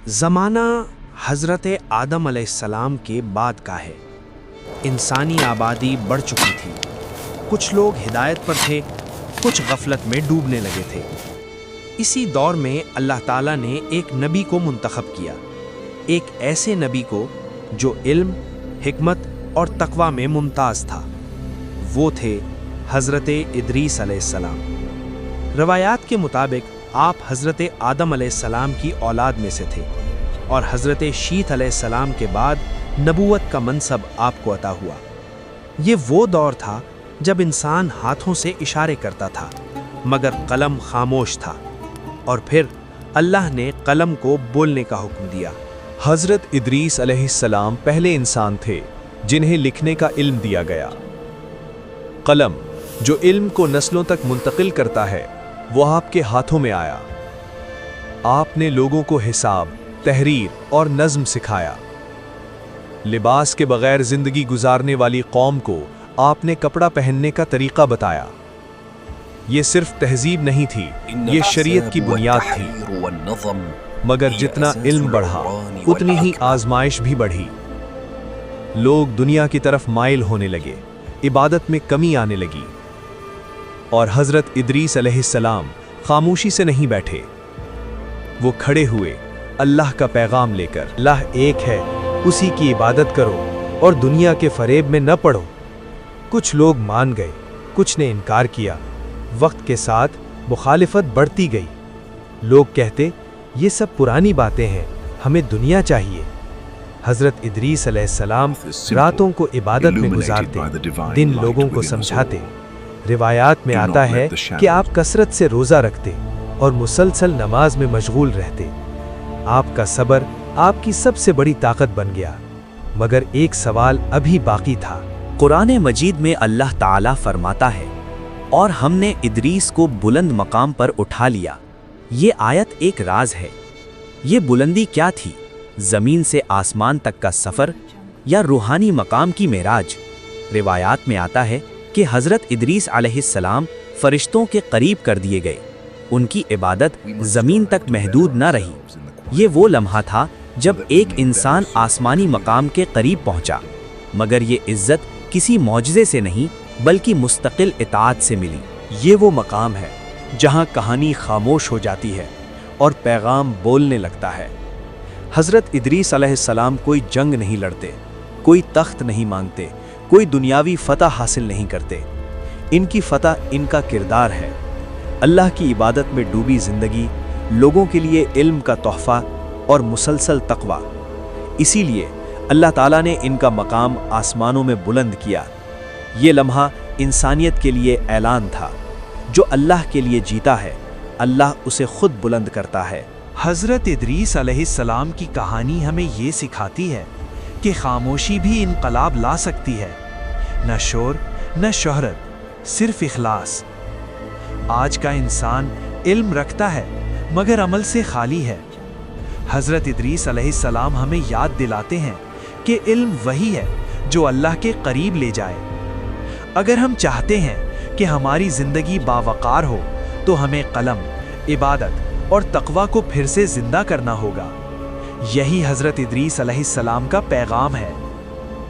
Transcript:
ज़माना हज़रत आदम अलैहिस्सलाम के बाद का है। इंसानी आबादी बढ़ चुकी थी। कुछ लोग हिदायत पर थे, कुछ गफलत में डूबने लगे थे। इसी दौर में अल्लाह ताला ने एक नबी को मुंतखब किया, एक ऐसे नबी को जो इल्म, हिकमत और तकवा में मुमताज़ था। वो थे हज़रत इदरीस अलैहिस्सलाम। रवायात के मुताबिक आप हज़रत आदम अलैहिस्सलाम की औलाद में से थे और हज़रत शीत अलैहिस्सलाम के बाद नबूवत का मनसब आपको अता हुआ। ये वो दौर था जब इंसान हाथों से इशारे करता था मगर कलम खामोश था, और फिर अल्लाह ने कलम को बोलने का हुक्म दिया। हज़रत इदरीस अलैहिस्सलाम पहले इंसान थे जिन्हें लिखने का इल्म दिया गया। कलम जो इल्म को नस्लों तक मुंतकिल करता है, वो आपके हाथों में आया। आपने लोगों को हिसाब, तहरीर और नज़्म सिखाया। लिबास के बगैर जिंदगी गुजारने वाली कौम को आपने कपड़ा पहनने का तरीका बताया। ये सिर्फ तहजीब नहीं थी, ये शरीयत की बुनियाद थी। मगर जितना इल्म बढ़ा, उतनी ही आजमाइश भी बढ़ी। लोग दुनिया की तरफ माइल होने लगे, इबादत में कमी आने लगी। और हज़रत इदरीस अलैहिस्सलाम खामोशी से नहीं बैठे, वो खड़े हुए अल्लाह का पैगाम लेकर। अल्लाह एक है, उसी की इबादत करो और दुनिया के फरेब में न पड़ो। कुछ लोग मान गए, कुछ ने इनकार किया। वक्त के साथ मुखालिफत बढ़ती गई। लोग कहते, ये सब पुरानी बातें हैं, हमें दुनिया चाहिए। हज़रत इदरीस अलैहिस्सलाम रातों को इबादत में गुजारते, दिन लोगों को समझाते। रिवायात में आता है कि आप कसरत से रोज़ा रखते और मुसलसल नमाज में मशगूल रहते। आपका सब्र आपकी सबसे बड़ी ताकत बन गया। मगर एक सवाल अभी बाकी था। कुरान मजीद में अल्लाह ताला फरमाता है, और हमने इदरीस को बुलंद मकाम पर उठा लिया। ये आयत एक राज है। ये बुलंदी क्या थी? ज़मीन से आसमान तक का सफ़र या रूहानी मकाम की मेराज? रिवायात में आता है कि हज़रत इदरीस अलैहिस्सलाम फरिश्तों के करीब कर दिए गए। उनकी इबादत ज़मीन तक महदूद न रही। ये वो लम्हा था जब एक इंसान आसमानी मकाम के करीब पहुंचा। मगर ये इज्जत किसी मौजज़े से नहीं, बल्कि मुस्तकिल इताअत से मिली। ये वो मकाम है जहां कहानी खामोश हो जाती है और पैगाम बोलने लगता है। हज़रत इदरीस अलैहिस्सलाम कोई जंग नहीं लड़ते, कोई तख्त नहीं मांगते, कोई दुनियावी फतह हासिल नहीं करते। इनकी फतह इनका किरदार है। अल्लाह की इबादत में डूबी जिंदगी, लोगों के लिए इल्म का तोहफा और मुसलसल तकवा। इसीलिए अल्लाह ताला ने इनका मकाम आसमानों में बुलंद किया। ये लम्हा इंसानियत के लिए ऐलान था। जो अल्लाह के लिए जीता है, अल्लाह उसे खुद बुलंद करता है। हज़रत इदरीस अलैहिस्सलाम की कहानी हमें ये सिखाती है कि खामोशी भी इनकलाब ला सकती है। न शोर, न शोहरत, सिर्फ इखलास। आज का इंसान इल्म रखता है मगर अमल से खाली है। हज़रत इदरीस अलैहिस्सलाम हमें याद दिलाते हैं कि इल्म वही है जो अल्लाह के करीब ले जाए। अगर हम चाहते हैं कि हमारी ज़िंदगी बावकार हो, तो हमें कलम, इबादत और तकवा को फिर से जिंदा करना होगा। यही हज़रत इदरीस अलैहिस्सलाम का पैगाम है।